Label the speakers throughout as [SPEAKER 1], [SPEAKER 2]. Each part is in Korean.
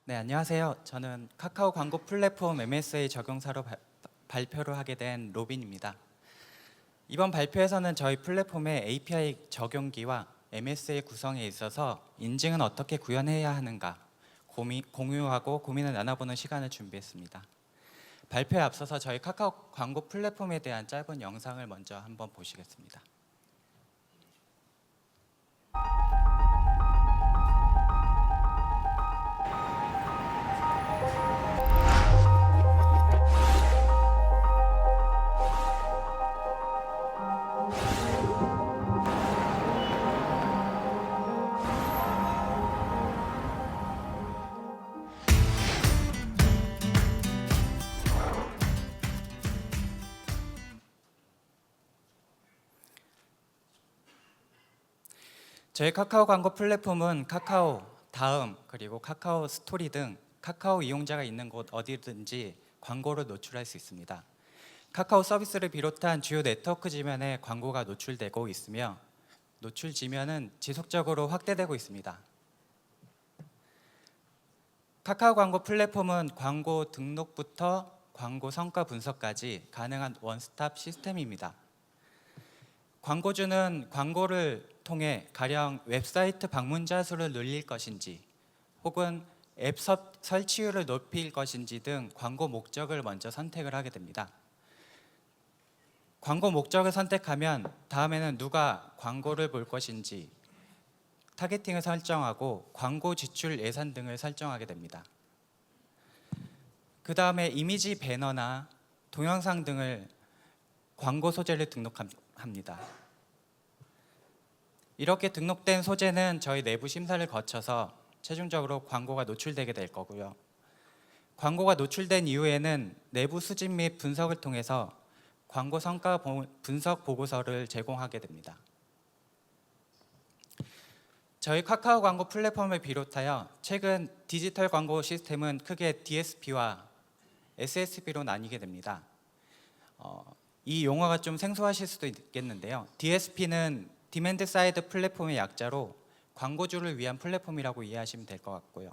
[SPEAKER 1] 네, 안녕하세요. 저는 카카오 광고 플랫폼 MSA 적용사로 발표를 하게 된 로빈입니다. 이번 발표에서는 저희 플랫폼의 API 적용기와 MSA 구성에 있어서 인증은 어떻게 구현해야 하는가 공유하고 고민을 나눠보는 시간을 준비했습니다. 발표에 앞서서 저희 카카오 광고 플랫폼에 대한 짧은 영상을 먼저 한번 보시겠습니다. 저희 카카오 광고 플랫폼은 카카오, 다음, 그리고 카카오 스토리 등 카카오 이용자가 있는 곳 어디든지 광고를 노출할 수 있습니다. 카카오 서비스를 비롯한 주요 네트워크 지면에 광고가 노출되고 있으며 노출 지면은 지속적으로 확대되고 있습니다. 카카오 광고 플랫폼은 광고 등록부터 광고 성과 분석까지 가능한 원스톱 시스템입니다. 광고주는 광고를 통해 가령 웹사이트 방문자 수를 늘릴 것인지 혹은 앱 설치율을 높일 것인지 등 광고 목적을 먼저 선택을 하게 됩니다. 광고 목적을 선택하면 다음에는 누가 광고를 볼 것인지 타겟팅을 설정하고 광고 지출 예산 등을 설정하게 됩니다. 그 다음에 이미지 배너나 동영상 등을 광고 소재를 등록합니다. 이렇게 등록된 소재는 저희 내부 심사를 거쳐서 최종적으로 광고가 노출되게 될 거고요. 광고가 노출된 이후에는 내부 수집 및 분석을 통해서 광고 성과 분석 보고서를 제공하게 됩니다. 저희 카카오 광고 플랫폼을 비롯하여 최근 디지털 광고 시스템은 크게 DSP와 SSP로 나뉘게 됩니다. 이 용어가 좀 생소하실 수도 있겠는데요. DSP는 디맨드 사이드 플랫폼의 약자로 광고주를 위한 플랫폼이라고 이해하시면 될 것 같고요.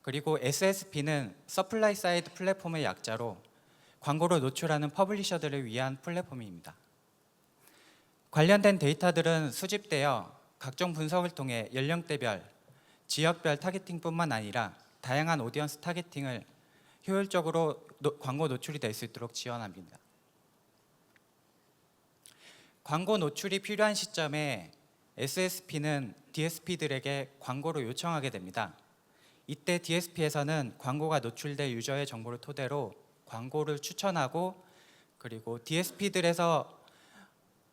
[SPEAKER 1] 그리고 SSP는 서플라이 사이드 플랫폼의 약자로 광고를 노출하는 퍼블리셔들을 위한 플랫폼입니다. 관련된 데이터들은 수집되어 각종 분석을 통해 연령대별, 지역별 타겟팅뿐만 아니라 다양한 오디언스 타겟팅을 효율적으로 광고 노출이 될 수 있도록 지원합니다. 광고 노출이 필요한 시점에 SSP는 DSP들에게 광고를 요청하게 됩니다. 이때 DSP에서는 광고가 노출될 유저의 정보를 토대로 광고를 추천하고 그리고 DSP들에서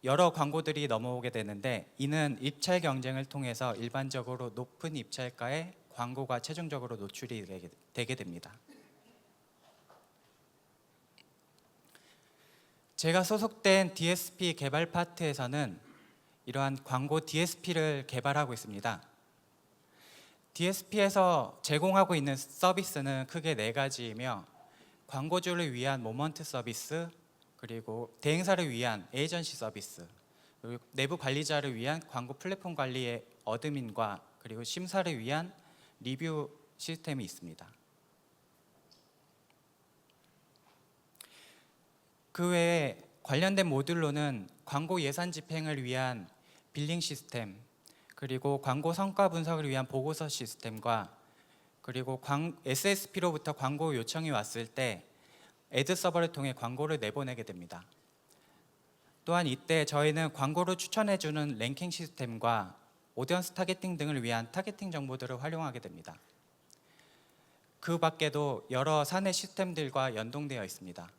[SPEAKER 1] 여러 광고들이 넘어오게 되는데 이는 입찰 경쟁을 통해서 일반적으로 높은 입찰가에 광고가 최종적으로 노출이 되게 됩니다. 제가 소속된 DSP 개발 파트에서는 이러한 광고 DSP를 개발하고 있습니다. DSP에서 제공하고 있는 서비스는 크게 4가지이며 광고주를 위한 모먼트 서비스, 그리고 대행사를 위한 에이전시 서비스, 그리고 내부 관리자를 위한 광고 플랫폼 관리의 어드민과 그리고 심사를 위한 리뷰 시스템이 있습니다. 그 외에 관련된 모듈로는 광고 예산 집행을 위한 빌링 시스템, 그리고 광고 성과 분석을 위한 보고서 시스템과 그리고 SSP로부터 광고 요청이 왔을 때 애드 서버를 통해 광고를 내보내게 됩니다. 또한 이때 저희는 광고를 추천해주는 랭킹 시스템과 오디언스 타겟팅 등을 위한 타겟팅 정보들을 활용하게 됩니다. 그 밖에도 여러 사내 시스템들과 연동되어 있습니다.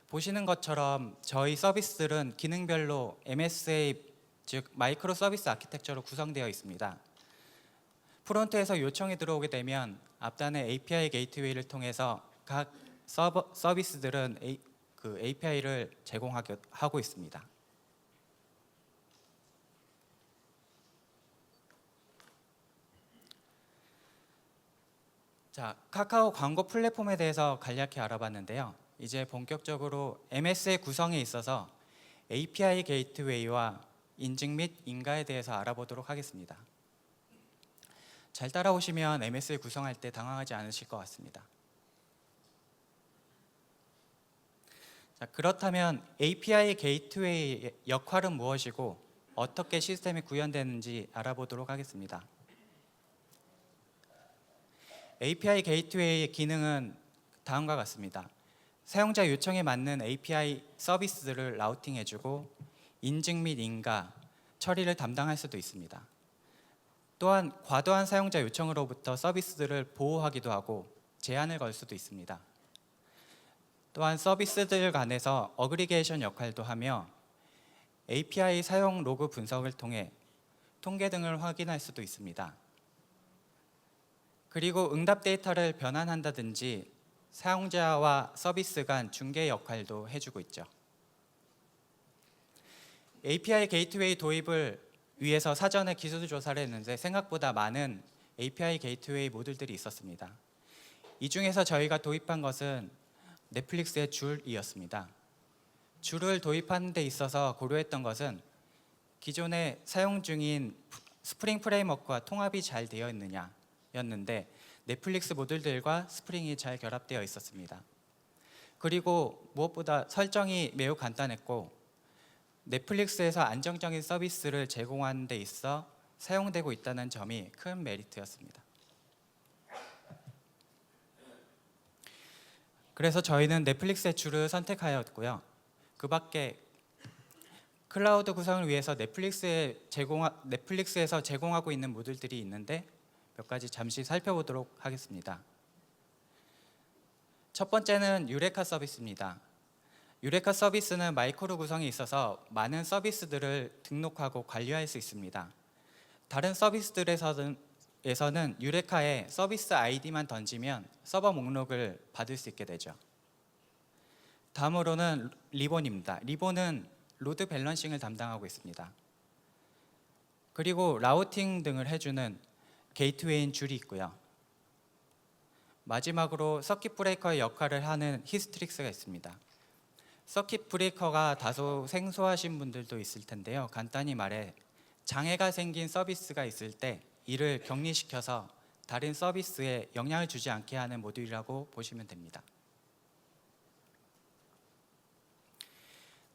[SPEAKER 1] 보시는 것처럼 저희 서비스들은 기능별로 MSA, 즉 마이크로 서비스 아키텍처로 구성되어 있습니다. 프론트에서 요청이 들어오게 되면 앞단의 API 게이트웨이를 통해서 각 서비스들은 그 API를 제공하고 있습니다. 자, 카카오 광고 플랫폼에 대해서 간략히 알아봤는데요. 이제 본격적으로 MS의 구성에 있어서 API 게이트웨이와 인증 및 인가에 대해서 알아보도록 하겠습니다. 잘 따라오시면 MS를 구성할 때 당황하지 않으실 것 같습니다. 자, 그렇다면 API 게이트웨이의 역할은 무엇이고 어떻게 시스템이 구현되는지 알아보도록 하겠습니다. API 게이트웨이의 기능은 다음과 같습니다. 사용자 요청에 맞는 API 서비스들을 라우팅해주고 인증 및 인가, 처리를 담당할 수도 있습니다. 또한 과도한 사용자 요청으로부터 서비스들을 보호하기도 하고 제한을 걸 수도 있습니다. 또한 서비스들 간에서 어그리게이션 역할도 하며 API 사용 로그 분석을 통해 통계 등을 확인할 수도 있습니다. 그리고 응답 데이터를 변환한다든지 사용자와 서비스 간 중개 역할도 해주고 있죠. API 게이트웨이 도입을 위해서 사전에 기술 조사를 했는데 생각보다 많은 API 게이트웨이 모듈들이 있었습니다. 이 중에서 저희가 도입한 것은 넷플릭스의 줄이었습니다. 줄을 도입하는 데 있어서 고려했던 것은 기존에 사용 중인 스프링 프레임워크와 통합이 잘 되어 있느냐였는데 넷플릭스 모듈들과 스프링이 잘 결합되어 있었습니다. 그리고 무엇보다 설정이 매우 간단했고 넷플릭스에서 안정적인 서비스를 제공하는 데 있어 사용되고 있다는 점이 큰 메리트였습니다. 그래서 저희는 넷플릭스의 줄을 선택하였고요. 그 밖에 클라우드 구성을 위해서 넷플릭스에서 제공하고 있는 모듈들이 있는데 몇 가지 잠시 살펴보도록 하겠습니다. 첫 번째는 유레카 서비스입니다. 유레카 서비스는 마이크로 구성이 있어서 많은 서비스들을 등록하고 관리할 수 있습니다. 다른 서비스들에서는 유레카에 서비스 아이디만 던지면 서버 목록을 받을 수 있게 되죠. 다음으로는 리본입니다. 리본은 로드 밸런싱을 담당하고 있습니다. 그리고 라우팅 등을 해주는 게이트웨이인 줄이 있고요. 마지막으로 서킷 브레이커의 역할을 하는 히스트릭스가 있습니다. 서킷 브레이커가 다소 생소하신 분들도 있을 텐데요. 간단히 말해 장애가 생긴 서비스가 있을 때 이를 격리시켜서 다른 서비스에 영향을 주지 않게 하는 모듈이라고 보시면 됩니다.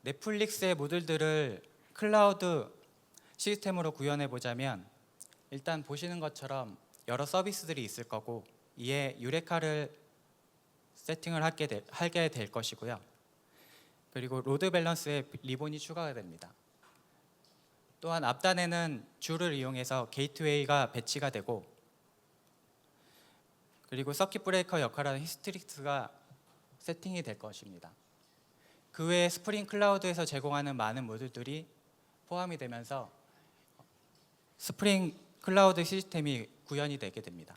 [SPEAKER 1] 넷플릭스의 모듈들을 클라우드 시스템으로 구현해 보자면 일단 보시는 것처럼 여러 서비스들이 있을 거고 이에 유레카를 세팅을 하게 될 것이고요. 그리고 로드 밸런스에 리본이 추가가 됩니다. 또한 앞단에는 줄을 이용해서 게이트웨이가 배치가 되고 그리고 서킷 브레이커 역할하는 히스트릭스가 세팅이 될 것입니다. 그 외에 스프링 클라우드에서 제공하는 많은 모듈들이 포함이 되면서 스프링 클라우드 시스템이 구현이 되게 됩니다.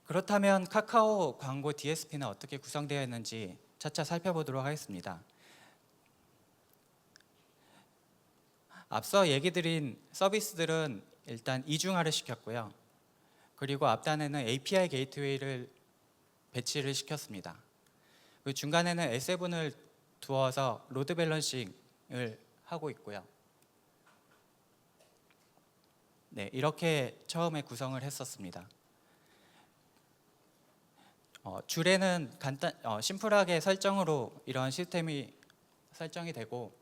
[SPEAKER 1] 그렇다면 카카오 광고 DSP는 어떻게 구성되어 있는지 차차 살펴보도록 하겠습니다. 앞서 얘기 드린 서비스들은 일단 이중화를 시켰고요. 그리고 앞단에는 API 게이트웨이를 배치를 시켰습니다. 그 중간에는 S7을 두어서 로드 밸런싱을 하고 있고요. 네, 이렇게 처음에 구성을 했었습니다. 줄에는 심플하게 설정으로 이런 시스템이 설정이 되고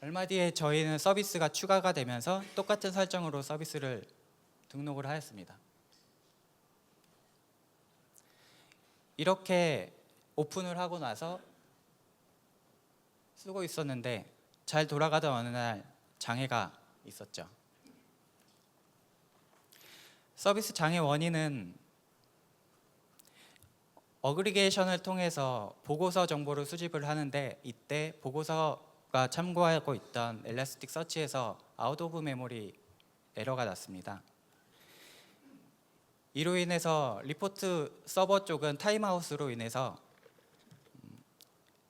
[SPEAKER 1] 얼마 뒤에 저희는 서비스가 추가가 되면서 똑같은 설정으로 서비스를 등록을 하였습니다. 이렇게 오픈을 하고 나서 쓰고 있었는데 잘 돌아가던 어느 날 장애가 있었죠. 서비스 장애 원인은 어그리게이션을 통해서 보고서 정보를 수집을 하는데 이때 보고서가 참고하고 있던 엘라스틱 서치에서 아웃 오브 메모리 에러가 났습니다. 이로 인해서 리포트 서버 쪽은 타임아웃으로 인해서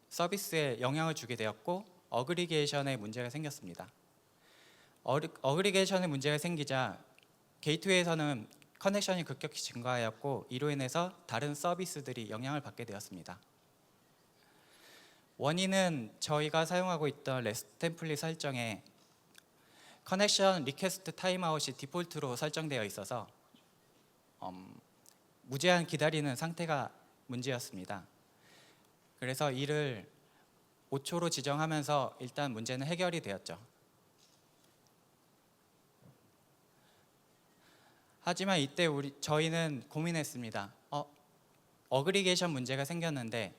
[SPEAKER 1] 서비스에 영향을 주게 되었고 어그리게이션에 문제가 생겼습니다. 어그리게이션에 문제가 생기자 게이트웨이에서는 커넥션이 급격히 증가하였고 이로 인해서 다른 서비스들이 영향을 받게 되었습니다. 원인은 저희가 사용하고 있던 레스트 템플릿 설정에 커넥션 리퀘스트 타임아웃이 디폴트로 설정되어 있어서 무제한 기다리는 상태가 문제였습니다. 그래서 이를 5초로 지정하면서 일단 문제는 해결이 되었죠. 하지만 이때 저희는 고민했습니다. 어그리게이션 문제가 생겼는데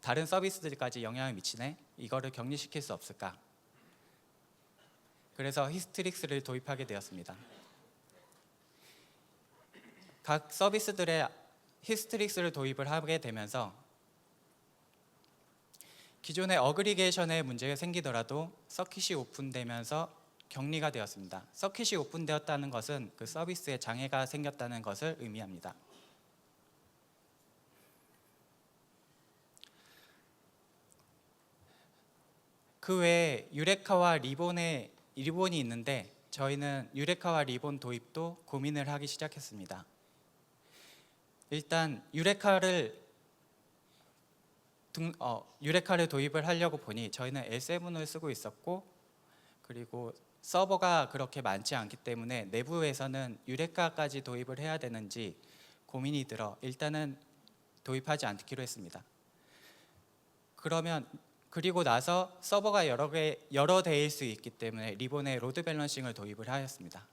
[SPEAKER 1] 다른 서비스들까지 영향을 미치네? 이거를 격리시킬 수 없을까? 그래서 히스트릭스를 도입하게 되었습니다. 각 서비스들의 히스트릭스를 도입을 하게 되면서 기존의 어그리게이션에 문제가 생기더라도 서킷이 오픈되면서 격리가 되었습니다. 서킷이 오픈되었다는 것은 그 서비스에 장애가 생겼다는 것을 의미합니다. 그 외에 유레카와 리본이 있는데 저희는 유레카와 리본 도입도 고민을 하기 시작했습니다. 일단 유레카를 도입을 하려고 보니 저희는 L7을 쓰고 있었고 그리고 서버가 그렇게 많지 않기 때문에 내부에서는 유레카까지 도입을 해야 되는지 고민이 들어 일단은 도입하지 않기로 했습니다. 그리고 나서 서버가 여러 대일 수 있기 때문에 리본에 로드 밸런싱을 도입을 하였습니다.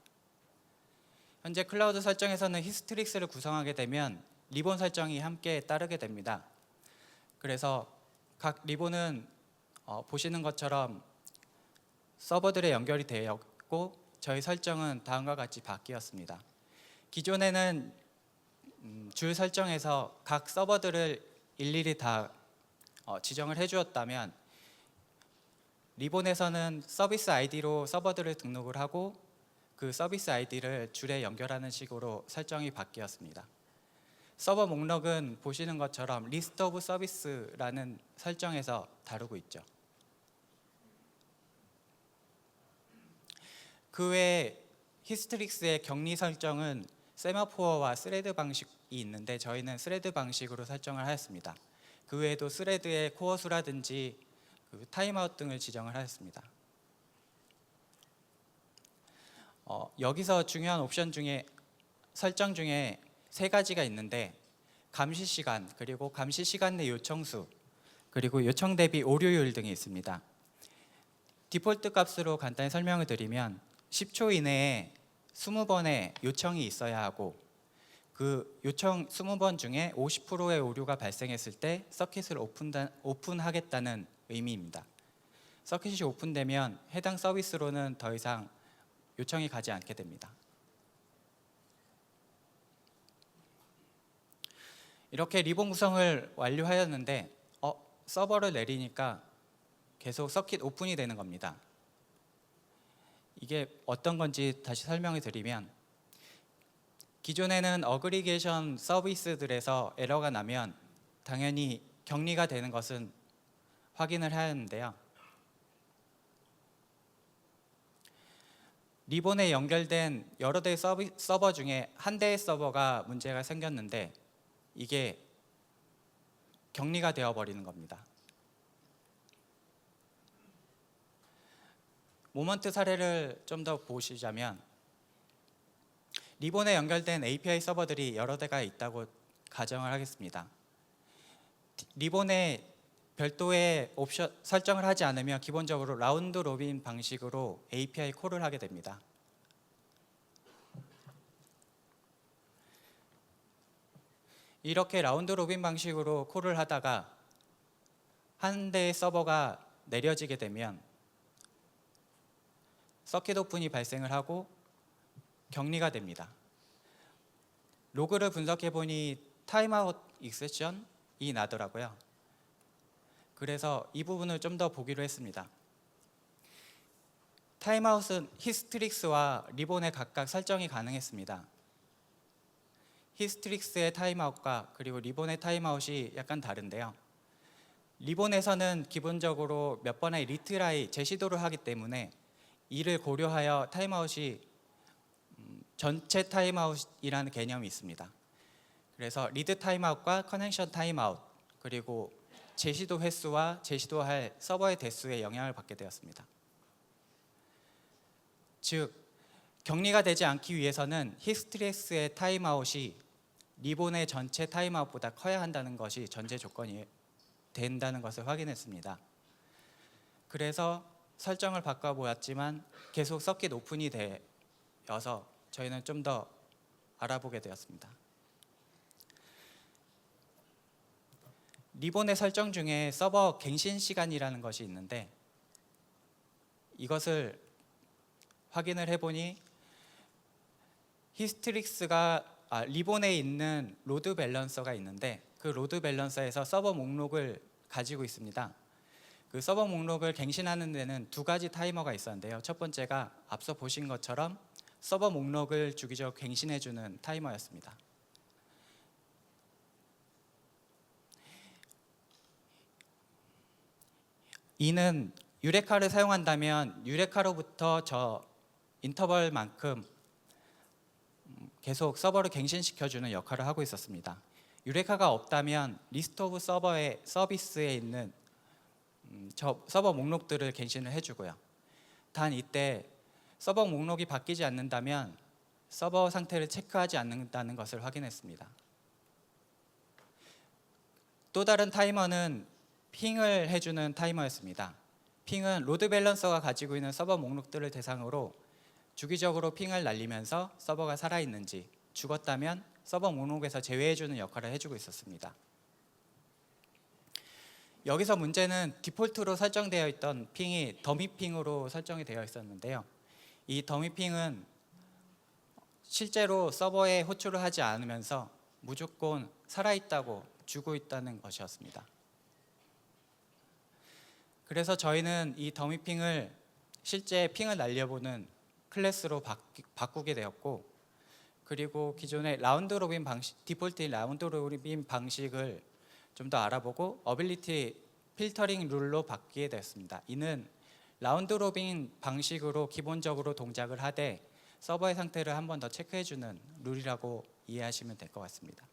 [SPEAKER 1] 현재 클라우드 설정에서는 히스트릭스를 구성하게 되면 리본 설정이 함께 따르게 됩니다. 그래서 각 리본은 보시는 것처럼 서버들에 연결이 되었고 저희 설정은 다음과 같이 바뀌었습니다. 기존에는 줄 설정에서 각 서버들을 일일이 다 지정을 해주었다면 리본에서는 서비스 아이디로 서버들을 등록을 하고 그 서비스 아이디를 줄에 연결하는 식으로 설정이 바뀌었습니다. 서버 목록은 보시는 것처럼 리스트 오브 서비스라는 설정에서 다루고 있죠. 그 외에 히스트릭스의 격리 설정은 세마포어와 스레드 방식이 있는데 저희는 스레드 방식으로 설정을 하였습니다. 그 외에도 스레드의 코어 수라든지 타임아웃 등을 지정을 하였습니다. 여기서 중요한 옵션 중에 설정 중에 세 가지가 있는데 감시 시간, 그리고 감시 시간 내 요청 수, 그리고 요청 대비 오류율 등이 있습니다. 디폴트 값으로 간단히 설명을 드리면 10초 이내에 20번의 요청이 있어야 하고 그 요청 20번 중에 50%의 오류가 발생했을 때 서킷을 오픈하겠다는 의미입니다. 서킷이 오픈되면 해당 서비스로는 더 이상 요청이 가지 않게 됩니다. 이렇게 리본 구성을 완료하였는데 서버를 내리니까 계속 서킷 오픈이 되는 겁니다. 이게 어떤 건지 다시 설명을 드리면 기존에는 어그리게이션 서비스들에서 에러가 나면 당연히 격리가 되는 것은 확인을 하였는데요. 리본에 연결된 여러 대의 서버 중에 한 대의 서버가 문제가 생겼는데 이게 격리가 되어버리는 겁니다. 모먼트 사례를 좀 더 보시자면 리본에 연결된 API 서버들이 여러 대가 있다고 가정을 하겠습니다. 리본에 별도의 옵션 설정을 하지 않으면 기본적으로 라운드 로빈 방식으로 API 콜을 하게 됩니다. 이렇게 라운드 로빈 방식으로 콜을 하다가 한 대의 서버가 내려지게 되면 서킷 오픈이 발생을 하고 격리가 됩니다. 로그를 분석해 보니 타임아웃 익셉션이 나더라고요. 그래서 이 부분을 좀 더 보기로 했습니다. 타임아웃은 히스트릭스와 리본에 각각 설정이 가능했습니다. 히스트릭스의 타임아웃과 그리고 리본의 타임아웃이 약간 다른데요. 리본에서는 기본적으로 몇 번의 리트라이 재시도를 하기 때문에 이를 고려하여 타임아웃이 전체 타임아웃이라는 개념이 있습니다. 그래서 리드 타임아웃과 커넥션 타임아웃 그리고 재시도 횟수와 재시도할 서버의 대수에 영향을 받게 되었습니다. 즉 격리가 되지 않기 위해서는 히스트리스의 타임아웃이 리본의 전체 타임아웃보다 커야 한다는 것이 전제 조건이 된다는 것을 확인했습니다. 그래서 설정을 바꿔보았지만 계속 서킷 오픈이 되어서 저희는 좀 더 알아보게 되었습니다. 리본의 설정 중에 서버 갱신 시간이라는 것이 있는데 이것을 확인을 해보니 리본에 있는 로드 밸런서가 있는데 그 로드 밸런서에서 서버 목록을 가지고 있습니다. 그 서버 목록을 갱신하는 데는 두 가지 타이머가 있었는데요. 첫 번째가 앞서 보신 것처럼 서버 목록을 주기적으로 갱신해주는 타이머였습니다. 이는 유레카를 사용한다면 유레카로부터 저 인터벌만큼 계속 서버를 갱신시켜주는 역할을 하고 있었습니다. 유레카가 없다면 리스트 오브 서버의 서비스에 있는 저 서버 목록들을 갱신을 해주고요. 단 이때 서버 목록이 바뀌지 않는다면 서버 상태를 체크하지 않는다는 것을 확인했습니다. 또 다른 타이머는 핑을 해주는 타이머였습니다. 핑은 로드 밸런서가 가지고 있는 서버 목록들을 대상으로 주기적으로 핑을 날리면서 서버가 살아있는지, 죽었다면 서버 목록에서 제외해주는 역할을 해주고 있었습니다. 여기서 문제는 디폴트로 설정되어 있던 핑이 더미 핑으로 설정이 되어 있었는데요. 이 더미 핑은 실제로 서버에 호출을 하지 않으면서 무조건 살아있다고 주고 있다는 것이었습니다. 그래서 저희는 이 더미 핑을 실제 핑을 날려보는 클래스로 바꾸게 되었고, 그리고 기존의 라운드 로빈 방식, 디폴트인 라운드 로빈 방식을 좀 더 알아보고 어빌리티 필터링 룰로 바뀌게 되었습니다. 이는 라운드 로빈 방식으로 기본적으로 동작을 하되 서버의 상태를 한 번 더 체크해주는 룰이라고 이해하시면 될 것 같습니다.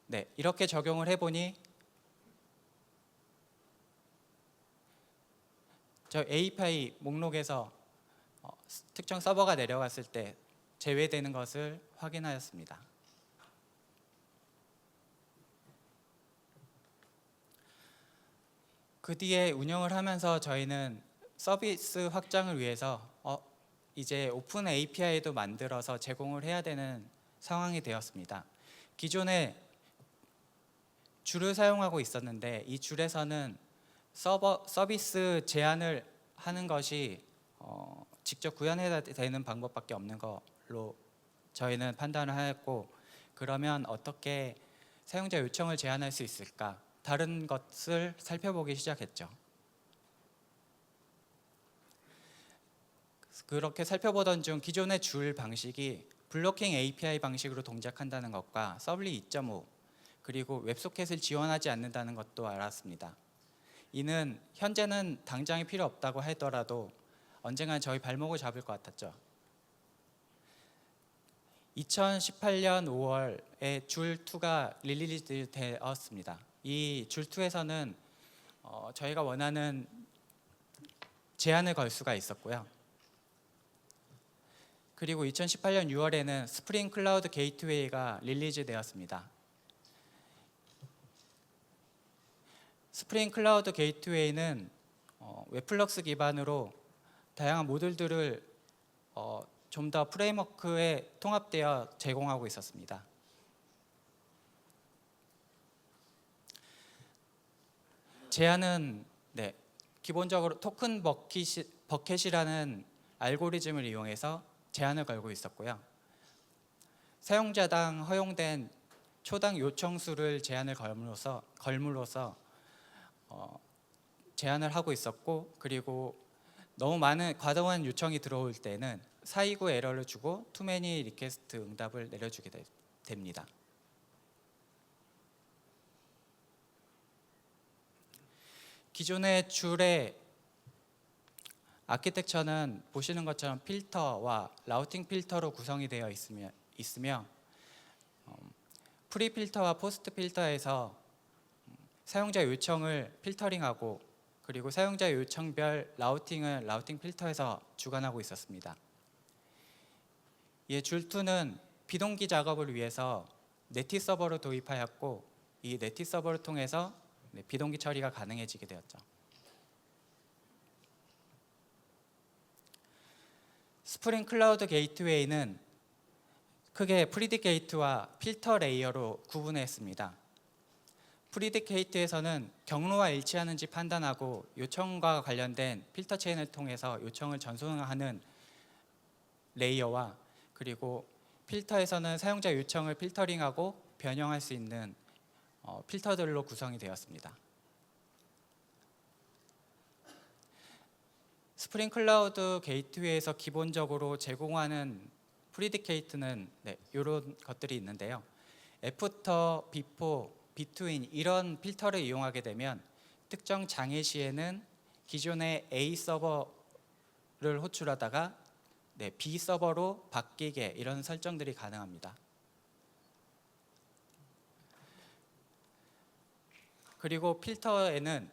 [SPEAKER 1] 네, 이렇게 적용을 해보니 저 API 목록에서 특정 서버가 내려갔을 때 제외되는 것을 확인하였습니다. 그 뒤에 운영을 하면서 저희는 서비스 확장을 위해서 이제 오픈 API도 만들어서 제공을 해야 되는 상황이 되었습니다. 기존에 줄을 사용하고 있었는데 이 줄에서는 서비스 제한을 하는 것이 직접 구현해야 되는 방법밖에 없는 걸로 저희는 판단을 하였고, 그러면 어떻게 사용자 요청을 제한할 수 있을까? 다른 것을 살펴보기 시작했죠. 그렇게 살펴보던 중 기존의 줄 방식이 블로킹 API 방식으로 동작한다는 것과 서블리 2.5 그리고 웹소켓을 지원하지 않는다는 것도 알았습니다. 이는 현재는 당장이 필요 없다고 하더라도 언젠간 저희 발목을 잡을 것 같았죠. 2018년 5월에 줄2가 릴리즈 되었습니다. 이 줄2에서는 저희가 원하는 제한을 걸 수가 있었고요. 그리고 2018년 6월에는 스프링 클라우드 게이트웨이가 릴리즈 되었습니다. 스프링 클라우드 게이트웨이는 웹플럭스 기반으로 다양한 모듈들을 좀 더 프레임워크에 통합되어 제공하고 있었습니다. 제한은 기본적으로 토큰 버켓이라는 알고리즘을 이용해서 제한을 걸고 있었고요. 사용자당 허용된 초당 요청 수를 제한을 걸므로써 제한을 하고 있었고, 그리고 너무 많은 과도한 요청이 들어올 때는 사이구 에러를 주고 투매니 리퀘스트 응답을 내려주게 됩니다. 기존의 줄의 아키텍처는 보시는 것처럼 필터와 라우팅 필터로 구성이 되어 있으며 프리 필터와 포스트 필터에서 사용자 요청을 필터링하고 그리고 사용자 요청별 라우팅은 라우팅 필터에서 주관하고 있었습니다. 이에 줄2는 비동기 작업을 위해서 네티 서버를 도입하였고 이 네티 서버를 통해서 비동기 처리가 가능해지게 되었죠. 스프링 클라우드 게이트웨이는 크게 프리디케이트와 필터 레이어로 구분했습니다. 프리디케이트에서는 경로와 일치하는지 판단하고 요청과 관련된 필터 체인을 통해서 요청을 전송하는 레이어와, 그리고 필터에서는 사용자 요청을 필터링하고 변형할 수 있는 필터들로 구성이 되었습니다. 스프링 클라우드 게이트웨이에서 기본적으로 제공하는 프리디케이트는 이런 것들이 있는데요. 애프터, 비포, 비트윈 이런 필터를 이용하게 되면 특정 장애 시에는 기존의 A 서버를 호출하다가 B 서버로 바뀌게, 이런 설정들이 가능합니다. 그리고 필터에는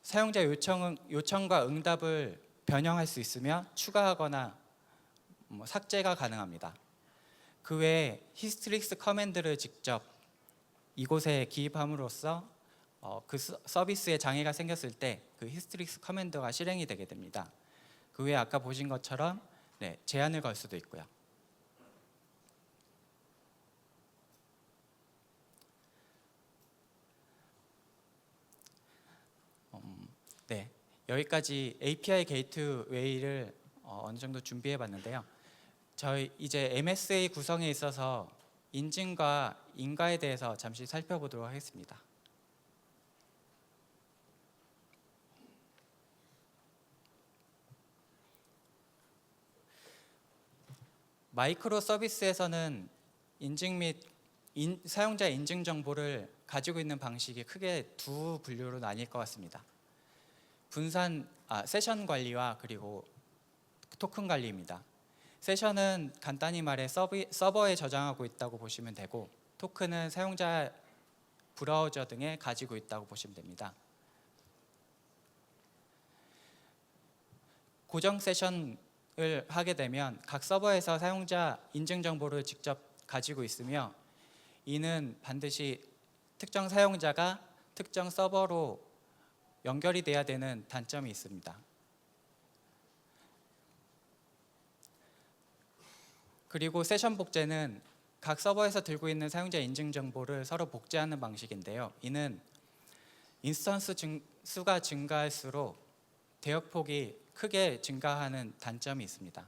[SPEAKER 1] 사용자 요청과 응답을 변형할 수 있으며 추가하거나 삭제가 가능합니다. 그 외에 히스트릭스 커맨드를 직접 이곳에 기입함으로써 그 서비스에 장애가 생겼을 때 그 히스트릭스 커맨드가 실행이 되게 됩니다. 그 외에 아까 보신 것처럼 제한을 걸 수도 있고요. 여기까지 API 게이트웨이를 어느 정도 준비해 봤는데요. 저희 이제 MSA 구성에 있어서 인증과 인가에 대해서 잠시 살펴보도록 하겠습니다. 마이크로 서비스에서는 인증 및 사용자 인증 정보를 가지고 있는 방식이 크게 두 분류로 나뉠 것 같습니다. 세션 관리와 그리고 토큰 관리입니다. 세션은 간단히 말해 서버에 저장하고 있다고 보시면 되고, 토큰은 사용자 브라우저 등에 가지고 있다고 보시면 됩니다. 고정 세션을 하게 되면 각 서버에서 사용자 인증 정보를 직접 가지고 있으며, 이는 반드시 특정 사용자가 특정 서버로 연결이 돼야 되는 단점이 있습니다. 그리고 세션 복제는 각 서버에서 들고 있는 사용자 인증 정보를 서로 복제하는 방식인데요. 이는 인스턴스 수가 증가할수록 대역폭이 크게 증가하는 단점이 있습니다.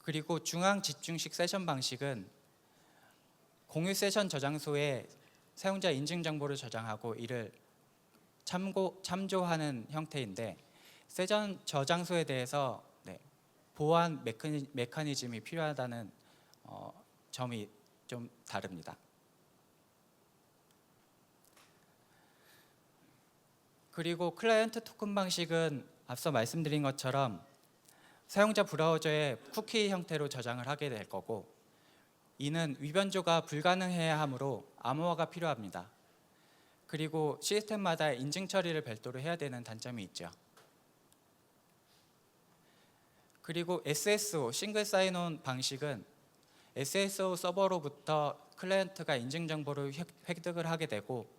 [SPEAKER 1] 그리고 중앙 집중식 세션 방식은 공유 세션 저장소에 사용자 인증 정보를 저장하고 이를 참조하는 형태인데, 세션 저장소에 대해서 보안 메커니즘이 필요하다는 점이 좀 다릅니다. 그리고 클라이언트 토큰 방식은 앞서 말씀드린 것처럼 사용자 브라우저에 쿠키 형태로 저장을 하게 될 거고, 이는 위변조가 불가능해야 하므로 암호화가 필요합니다. 그리고 시스템마다 인증 처리를 별도로 해야 되는 단점이 있죠. 그리고 SSO, 싱글 사인온 방식은 SSO 서버로부터 클라이언트가 인증 정보를 획득을 하게 되고,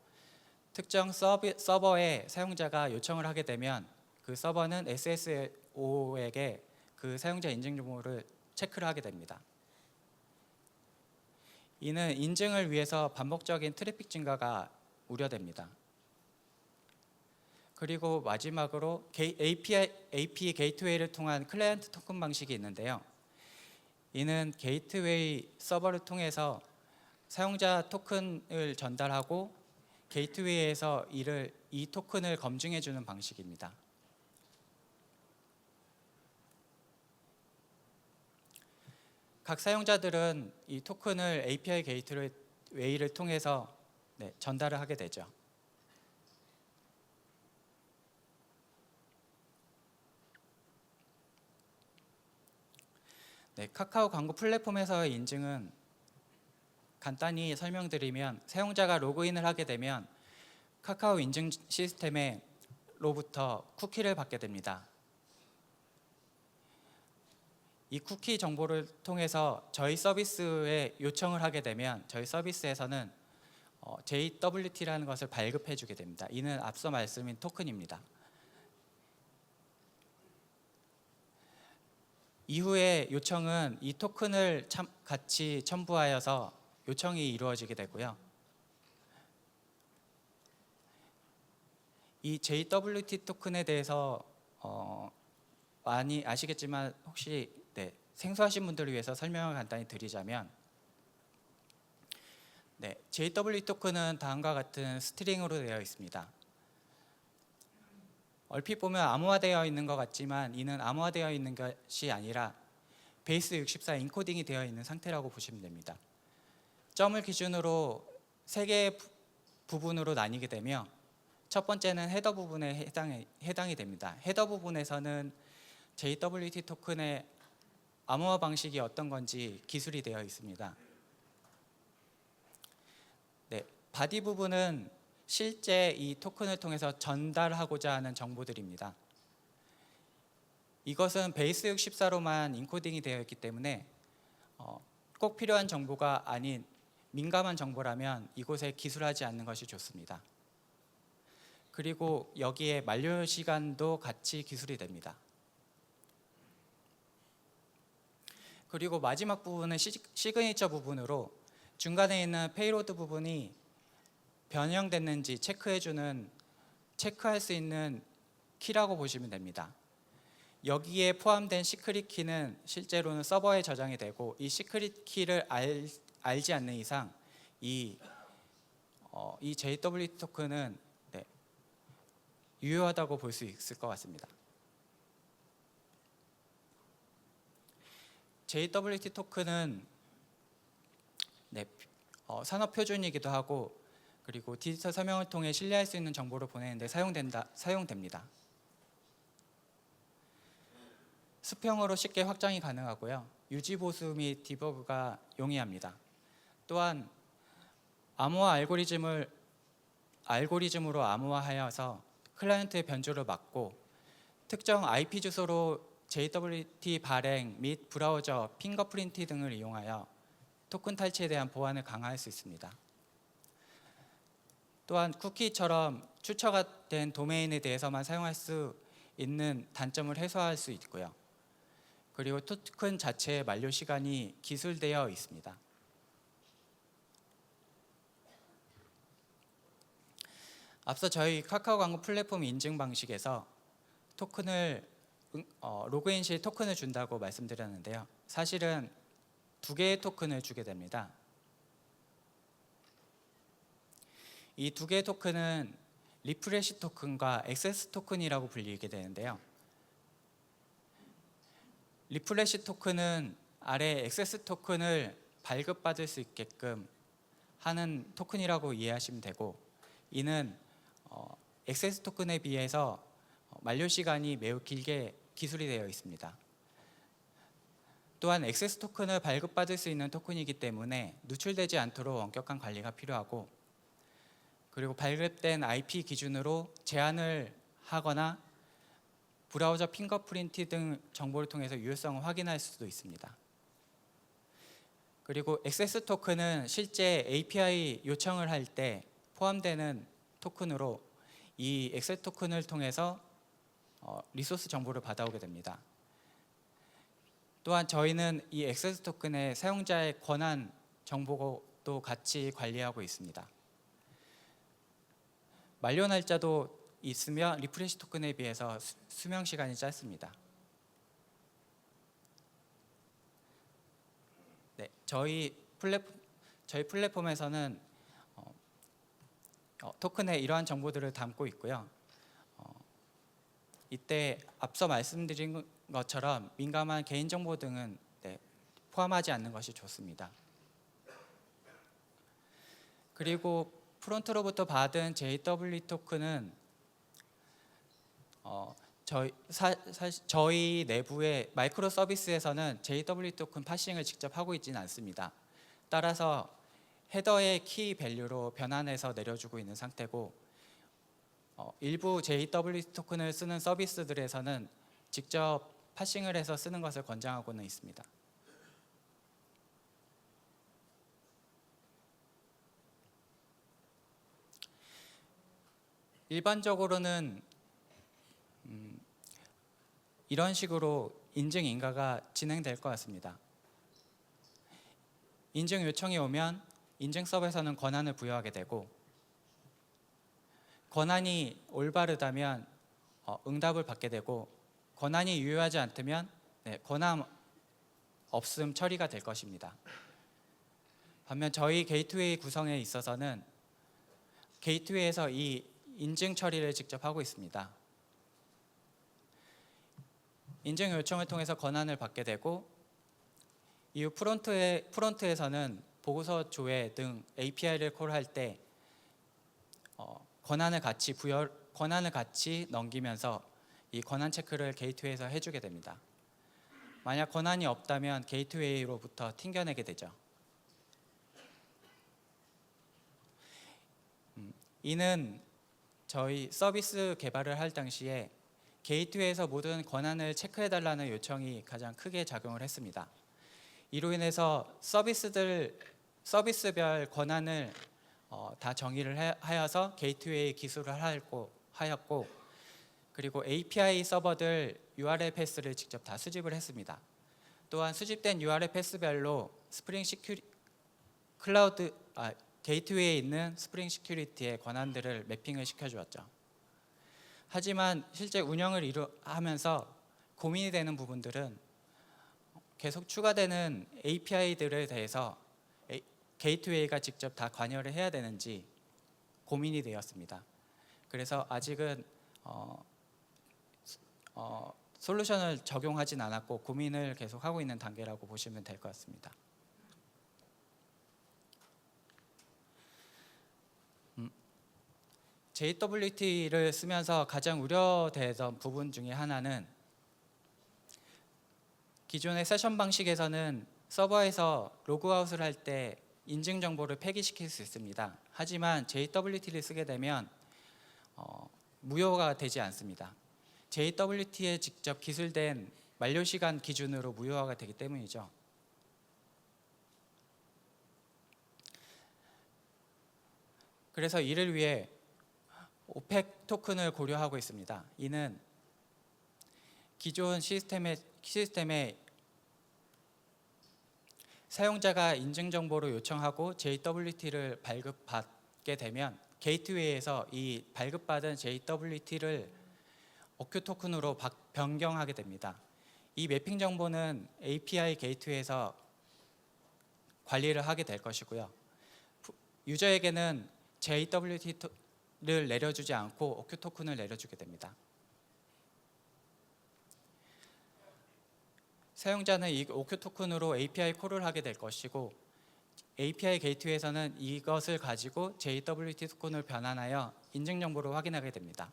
[SPEAKER 1] 특정 서버에 사용자가 요청을 하게 되면 그 서버는 SSO에게 그 사용자 인증 정보를 체크를 하게 됩니다. 이는 인증을 위해서 반복적인 트래픽 증가가 우려됩니다. 그리고 마지막으로 AP 게이트웨이를 통한 클라이언트 토큰 방식이 있는데요. 이는 게이트웨이 서버를 통해서 사용자 토큰을 전달하고 게이트웨이에서 이 토큰을 검증해 주는 방식입니다. 각 사용자들은 이 토큰을 API 게이트웨이를 통해서 전달을 하게 되죠. 카카오 광고 플랫폼에서의 인증은 간단히 설명드리면 사용자가 로그인을 하게 되면 카카오 인증 시스템으로부터 쿠키를 받게 됩니다. 이 쿠키 정보를 통해서 저희 서비스에 요청을 하게 되면 저희 서비스에서는 JWT라는 것을 발급해 주게 됩니다. 이는 앞서 말씀인 토큰입니다. 이후에 요청은 이 토큰을 같이 첨부하여서 요청이 이루어지게 되고요. 이 JWT 토큰에 대해서 많이 아시겠지만 혹시 생소하신 분들을 위해서 설명을 간단히 드리자면 JWT 토큰은 다음과 같은 스트링으로 되어 있습니다. 얼핏 보면 암호화되어 있는 것 같지만 이는 암호화되어 있는 것이 아니라 베이스 64 인코딩이 되어 있는 상태라고 보시면 됩니다. 점을 기준으로 3개의 부분으로 나뉘게 되며 첫 번째는 헤더 부분에 해당이 됩니다. 헤더 부분에서는 JWT 토큰의 암호화 방식이 어떤 건지 기술이 되어 있습니다. 바디 부분은 실제 이 토큰을 통해서 전달하고자 하는 정보들입니다. 이것은 베이스 64로만 인코딩이 되어 있기 때문에 꼭 필요한 정보가 아닌 민감한 정보라면 이곳에 기술하지 않는 것이 좋습니다. 그리고 여기에 만료 시간도 같이 기술이 됩니다. 그리고 마지막 부분은 시그니처 부분으로 중간에 있는 페이로드 부분이 변형됐는지 체크할 수 있는 키라고 보시면 됩니다. 여기에 포함된 시크릿 키는 실제로는 서버에 저장이 되고 이 시크릿 키를 알지 않는 이상 이 JWT 토큰은 유효하다고 볼 수 있을 것 같습니다. JWT 토큰은 산업 표준이기도 하고 그리고 디지털 서명을 통해 신뢰할 수 있는 정보를 보내는데 사용됩니다. 수평으로 쉽게 확장이 가능하고요. 유지 보수 및 디버그가 용이합니다. 또한 암호화 알고리즘으로 암호화하여서 클라이언트의 변조를 막고 특정 IP 주소로 JWT 발행 및 브라우저, 핑거프린트 등을 이용하여 토큰 탈취에 대한 보안을 강화할 수 있습니다. 또한 쿠키처럼 추처가 된 도메인에 대해서만 사용할 수 있는 단점을 해소할 수 있고요. 그리고 토큰 자체의 만료 시간이 기술되어 있습니다. 앞서 저희 카카오 광고 플랫폼 인증 방식에서 토큰을 로그인 시 토큰을 준다고 말씀드렸는데요. 사실은 2개의 토큰을 주게 됩니다. 이 2개의 토큰은 리프레시 토큰과 액세스 토큰이라고 불리게 되는데요. 리프레시 토큰은 아래 액세스 토큰을 발급받을 수 있게끔 하는 토큰이라고 이해하시면 되고 이는 액세스 토큰에 비해서 만료 시간이 매우 길게 기술이 되어 있습니다. 또한 액세스 토큰을 발급받을 수 있는 토큰이기 때문에 누출되지 않도록 엄격한 관리가 필요하고 그리고 발급된 IP 기준으로 제한을 하거나 브라우저 핑거프린트 등 정보를 통해서 유효성을 확인할 수도 있습니다. 그리고 액세스 토큰은 실제 API 요청을 할 때 포함되는 토큰으로 이 액세스 토큰을 통해서 리소스 정보를 받아오게 됩니다. 또한 저희는 이 액세스 토큰의 사용자의 권한 정보도 같이 관리하고 있습니다. 만료 날짜도 있으며 리프레시 토큰에 비해서 수명 시간이 짧습니다. 저희 플랫폼에서는 토큰에 이러한 정보들을 담고 있고요. 이때 앞서 말씀드린 것처럼 민감한 개인정보 등은 포함하지 않는 것이 좋습니다. 그리고 프론트로부터 받은 JWT 토큰은 저희 내부의 마이크로 서비스에서는 JWT 토큰 파싱을 직접 하고 있지는 않습니다. 따라서 헤더의 키 밸류로 변환해서 내려주고 있는 상태고, 일부 JWT 토큰을 쓰는 서비스들에서는 직접 파싱을 해서 쓰는 것을 권장하고는 있습니다. 일반적으로는 이런 식으로 인증 인가가 진행될 것 같습니다. 인증 요청이 오면 인증 서버에서는 권한을 부여하게 되고, 권한이 올바르다면 응답을 받게 되고, 권한이 유효하지 않다면 권한 없음 처리가 될 것입니다. 반면 저희 게이트웨이 구성에 있어서는 게이트웨이에서 이 인증 처리를 직접 하고 있습니다. 인증 요청을 통해서 권한을 받게 되고, 이후 프론트에서는 보고서 조회 등 API를 콜할 때 권한을 같이 넘기면서 이 권한 체크를 게이트웨이에서 해주게 됩니다. 만약 권한이 없다면 게이트웨이로부터 튕겨내게 되죠. 이는 저희 서비스 개발을 할 당시에 게이트웨이에서 모든 권한을 체크해달라는 요청이 가장 크게 작용을 했습니다. 이로 인해서 서비스별 권한을 다 정의를 하여서 게이트웨이 기술을 하였고, 그리고 API 서버들 URL 패스를 직접 다 수집을 했습니다. 또한 수집된 URL 패스별로 게이트웨이에 있는 스프링 시큐리티의 권한들을 매핑을 시켜주었죠. 하지만 실제 운영을 하면서 고민이 되는 부분들은 계속 추가되는 API들에 대해서 게이트웨이가 직접 다 관여를 해야 되는지 고민이 되었습니다. 그래서 아직은 솔루션을 적용하진 않았고 고민을 계속 하고 있는 단계라고 보시면 될 것 같습니다. JWT를 쓰면서 가장 우려되던 부분 중에 하나는, 기존의 세션 방식에서는 서버에서 로그아웃을 할 때 인증 정보를 폐기시킬 수 있습니다. 하지만 JWT를 쓰게 되면 무효가 되지 않습니다. JWT에 직접 기술된 만료 시간 기준으로 무효화가 되기 때문이죠. 그래서 이를 위해 오펙 토큰을 고려하고 있습니다. 이는 기존 시스템에 사용자가 인증 정보를 요청하고 JWT를 발급받게 되면 게이트웨이에서 이 발급받은 JWT를 오큐 토큰으로 변경하게 됩니다. 이 매핑 정보는 API 게이트웨이에서 관리를 하게 될 것이고요. 유저에게는 JWT를 내려주지 않고 오큐 토큰을 내려주게 됩니다. 사용자는 이 오큐 토큰으로 API 콜을 하게 될 것이고, API 게이트웨이에서는 이것을 가지고 JWT 토큰을 변환하여 인증 정보를 확인하게 됩니다.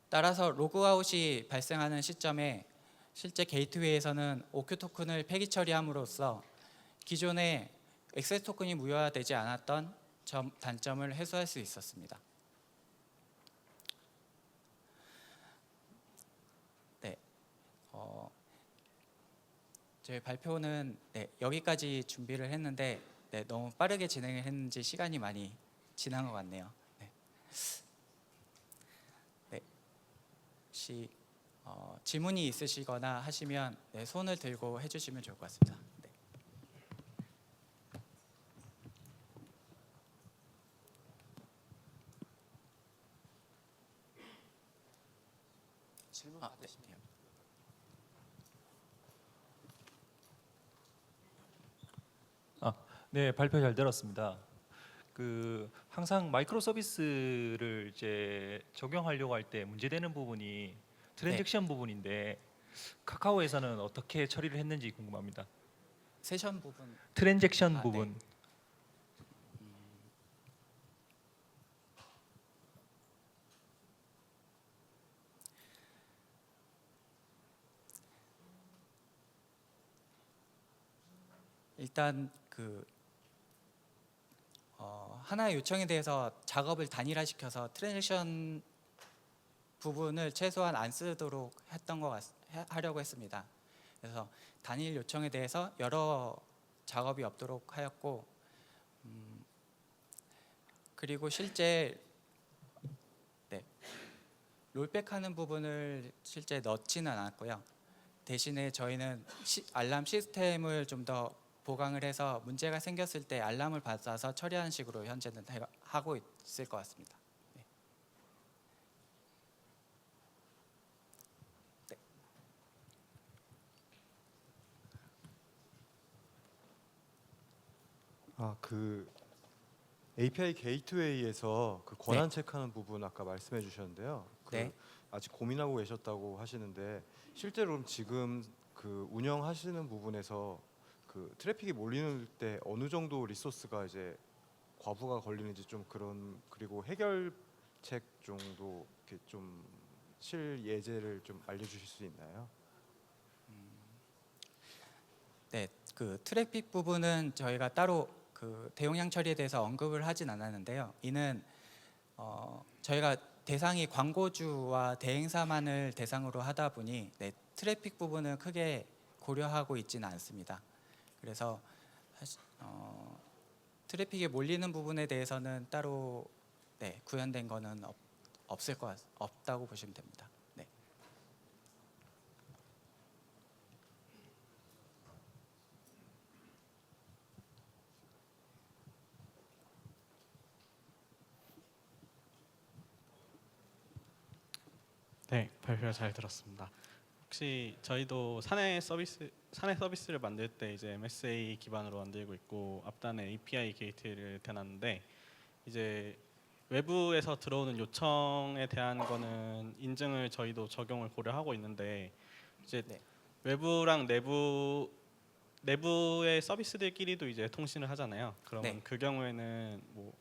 [SPEAKER 1] 따라서 로그아웃이 발생하는 시점에 실제 게이트웨이에서는 오큐 토큰을 폐기 처리함으로써 기존의 액세스 토큰이 무효화되지 않았던 단점을 해소할 수 있었습니다. 저희 발표는 여기까지 준비를 했는데 너무 빠르게 진행을 했는지 시간이 많이 지난 것 같네요. 혹시 질문이 있으시거나 하시면 손을 들고 해주시면 좋을 것 같습니다. 질문 받으시면
[SPEAKER 2] 네, 발표 잘 들었습니다. 항상 마이크로 서비스를 이제 적용하려고 할 때 문제되는 부분이 트랜잭션 부분인데 카카오에서는 어떻게 처리를 했는지 궁금합니다.
[SPEAKER 1] 세션 부분,
[SPEAKER 2] 트랜잭션 부분.
[SPEAKER 1] 일단 하나의 요청에 대해서 작업을 단일화시켜서 트랜지션 부분을 최소한 안 쓰도록 하려고 했습니다. 그래서 단일 요청에 대해서 여러 작업이 없도록 하였고, 그리고 실제 롤백하는 부분을 실제 넣지는 않았고요. 대신에 저희는 알람 시스템을 좀 더 보강을 해서 문제가 생겼을 때 알람을 받아서 처리하는 식으로 현재는 하고 있을 것 같습니다. 네. 네.
[SPEAKER 3] API 게이트웨이에서 그 권한
[SPEAKER 1] 네.
[SPEAKER 3] 체크하는 부분 아까 말씀해 주셨는데요.
[SPEAKER 1] 네.
[SPEAKER 3] 아직 고민하고 계셨다고 하시는데 실제로 그럼 지금 그 운영하시는 부분에서 그 트래픽이 몰리는 때 어느 정도 리소스가 이제 과부가 걸리는지 좀 그리고 해결책 정도 이렇게 좀 실예제를 좀 알려주실 수 있나요?
[SPEAKER 1] 네, 그 트래픽 부분은 저희가 따로 그 대용량 처리에 대해서 언급을 하진 않았는데요. 이는 저희가 대상이 광고주와 대행사만을 대상으로 하다 보니 트래픽 부분은 크게 고려하고 있지는 않습니다. 그래서 트래픽이 몰리는 부분에 대해서는 따로 구현된 거는 없다고 보시면 됩니다. 네.
[SPEAKER 4] 네, 발표 잘 들었습니다. 혹시 저희도 사내 서비스를 만들 때 이제 MSA 기반으로 만들고 있고 앞단에 API 게이트를 대놨는데 이제 외부에서 들어오는 요청에 대한 거는 인증을 저희도 적용을 고려하고 있는데 이제
[SPEAKER 1] 네.
[SPEAKER 4] 외부랑 내부의 서비스들끼리도 이제 통신을 하잖아요. 그러면
[SPEAKER 1] 네.
[SPEAKER 4] 그 경우에는 뭐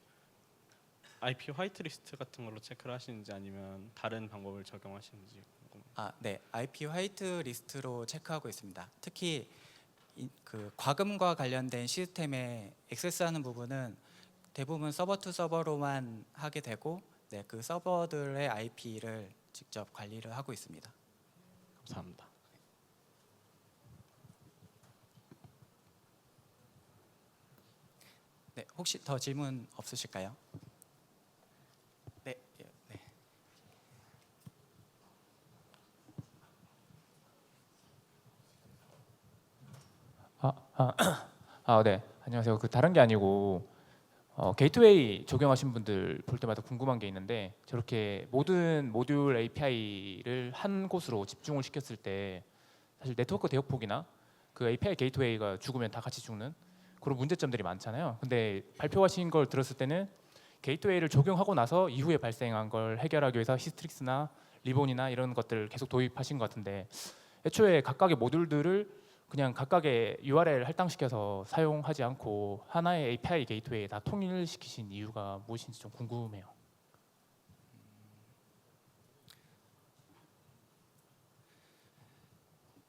[SPEAKER 4] IP 화이트리스트 같은 걸로 체크를 하시는지 아니면 다른 방법을 적용하시는지 궁금합니다.
[SPEAKER 1] 네, IP 화이트 리스트로 체크하고 있습니다. 특히 그 과금과 관련된 시스템에 액세스하는 부분은 대부분 서버 투 서버로만 하게 되고, 그 서버들의 IP를 직접 관리를 하고 있습니다.
[SPEAKER 4] 감사합니다.
[SPEAKER 1] 네, 혹시 더 질문 없으실까요? 네, 네.
[SPEAKER 5] 네. 안녕하세요. 그 다른 게 아니고 게이트웨이 적용하신 분들 볼 때마다 궁금한 게 있는데 저렇게 모든 모듈 API를 한 곳으로 집중을 시켰을 때 사실 네트워크 대역폭이나 그 API 게이트웨이가 죽으면 다 같이 죽는 그런 문제점들이 많잖아요. 근데 발표하신 걸 들었을 때는 게이트웨이를 적용하고 나서 이후에 발생한 걸 해결하기 위해서 히스트릭스나 리본이나 이런 것들을 계속 도입하신 것 같은데 애초에 각각의 모듈들을 그냥 각각의 URL 할당시켜서 사용하지 않고 하나의 API 게이트웨이에 다 통일시키신 이유가 무엇인지 좀 궁금해요.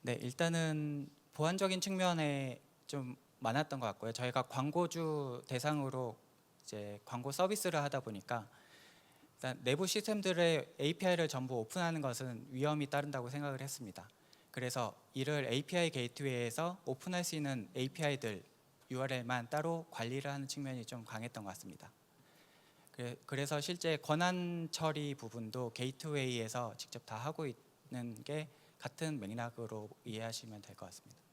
[SPEAKER 1] 네, 일단은 보안적인 측면에 좀 많았던 것 같고요. 저희가 광고주 대상으로 이제 광고 서비스를 하다 보니까 일단 내부 시스템들의 API를 전부 오픈하는 것은 위험이 따른다고 생각을 했습니다. 그래서 이를 API 게이트웨이에서 오픈할 수 있는 API들 URL만 따로 관리를 하는 측면이 좀 강했던 것 같습니다. 그래서 실제 권한 처리 부분도 게이트웨이에서 직접 다 하고 있는 게 같은 맥락으로 이해하시면 될 것 같습니다.